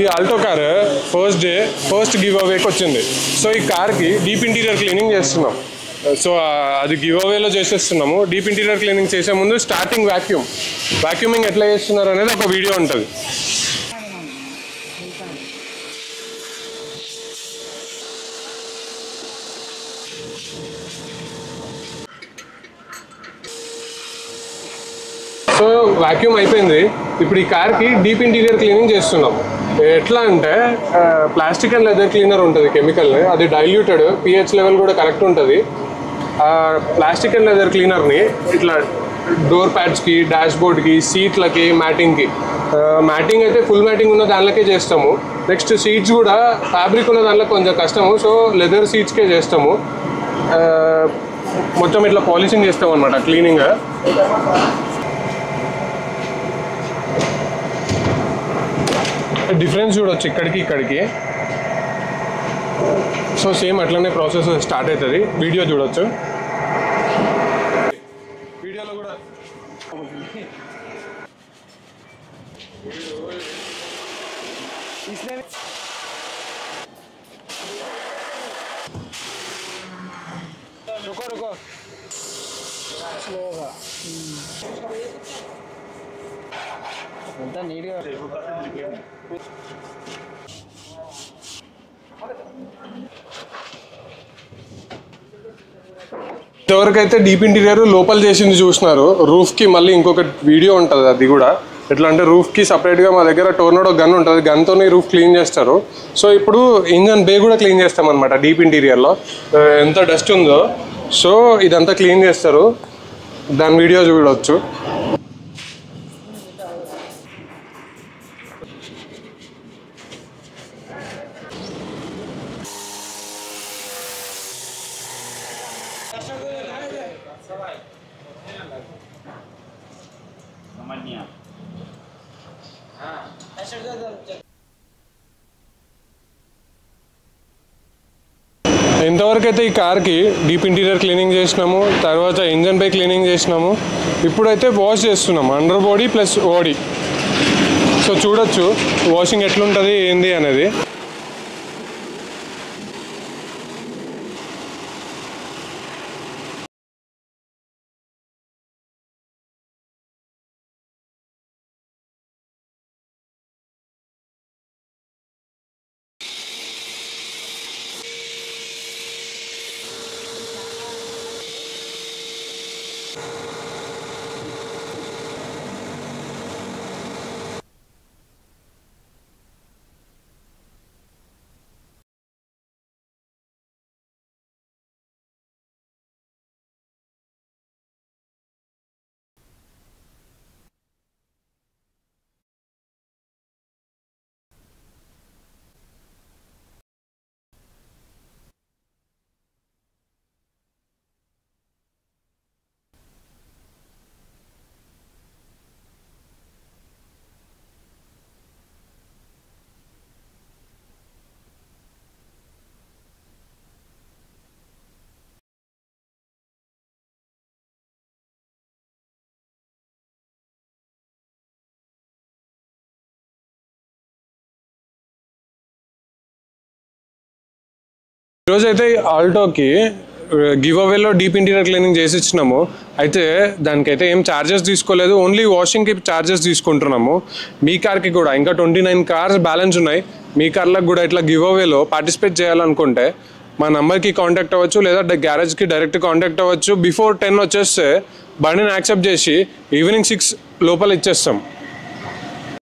ఈ Alto car first give అవేకి వచ్చింది. So ఈ కార్కి డీప్ ఇంటీరియర్ క్లీనింగ్ చేస్తున్నాం. సో అది గివ్ అవేలో చేసేస్తున్నాము. డీప్ ఇంటీరియర్ క్లీనింగ్ చేసే ముందు స్టార్టింగ్ వ్యాక్యూమింగ్ ఎట్లా చేస్తున్నారు అనేది ఒక వీడియో ఉంటుంది. సో వాక్యూమ్ అయిపోయింది. ఇప్పుడు ఈ కార్కి డీప్ ఇంటీరియర్ క్లీనింగ్ చేస్తున్నాం. ఎట్లా అంటే ప్లాస్టిక్ అండ్ లెదర్ క్లీనర్ ఉంటుంది కెమికల్, అది డైల్యూటెడ్, పిహెచ్ లెవెల్ కూడా కరెక్ట్ ఉంటుంది. ప్లాస్టిక్ అండ్ లెదర్ క్లీనర్ని ఇట్లా డోర్ ప్యాడ్స్కి, డాష్ బోర్డ్కి, సీట్లకి, మ్యాటింగ్కి, మ్యాటింగ్ అయితే ఫుల్ మ్యాటింగ్ ఉన్న దానిలోకే చేస్తాము. నెక్స్ట్ సీట్స్ కూడా ఫ్యాబ్రిక్ ఉన్న దానిలో కొంచెం కష్టము, సో లెదర్ సీట్స్కే చేస్తాము. మొత్తం ఇట్లా పాలిషింగ్ చేస్తాం అనమాట క్లీనింగ్. డిఫరెన్స్ చూడొచ్చు ఇక్కడికి. సో సేమ్ అట్లనే ప్రాసెస్ స్టార్ట్ అవుతుంది. వీడియో చూడొచ్చు. వీడియోలో కూడా रुको స్లోగా అంతా నీట్గా ఇంతవరకు అయితే డీప్ ఇంటీరియర్ లోపల చేసింది చూసినారు. రూఫ్కి మళ్ళీ ఇంకొక వీడియో ఉంటుంది, అది కూడా ఎట్లా అంటే రూఫ్కి సపరేట్గా మా దగ్గర టోర్నడో గన్ ఉంటుంది, గన్తోనే రూఫ్ క్లీన్ చేస్తారు. సో ఇప్పుడు ఇంజన్ బే కూడా క్లీన్ చేస్తాం అనమాట డీప్ ఇంటీరియర్లో. ఎంత డస్ట్ ఉందో సో ఇదంతా క్లీన్ చేస్తారు, దాని వీడియో చూడవచ్చు. ఇంతవరకు అయితే ఈ కార్కి డీప్ ఇంటీరియర్ క్లీనింగ్ చేసినాము, తర్వాత ఇంజన్ పై క్లీనింగ్ చేసినాము. ఇప్పుడైతే వాష్ చేస్తున్నాము under body plus body. So చూడొచ్చు వాషింగ్ ఎట్లుంటుంది ఏంది అనేది. ఈరోజైతే ఆల్టోకి గివ్ అవేలో డీప్ ఇంటీరియర్ క్లీనింగ్ చేసి ఇచ్చినాము. అయితే దానికైతే ఏం ఛార్జెస్ తీసుకోలేదు, ఓన్లీ వాషింగ్కి ఛార్జెస్ తీసుకుంటున్నాము. మీ కార్కి కూడా ఇంకా 29 కార్స్ బ్యాలెన్స్ ఉన్నాయి. మీ కార్లకు కూడా ఇట్లా గివ్ అవేలో పార్టిసిపేట్ చేయాలనుకుంటే మా నెంబర్కి కాంటాక్ట్ అవ్వచ్చు, లేదా గ్యారేజ్కి డైరెక్ట్ కాంటాక్ట్ అవ్వచ్చు. బిఫోర్ 10 వచ్చేస్తే బండిని యాక్సెప్ట్ చేసి ఈవినింగ్ 6 లోపల ఇచ్చేస్తాం.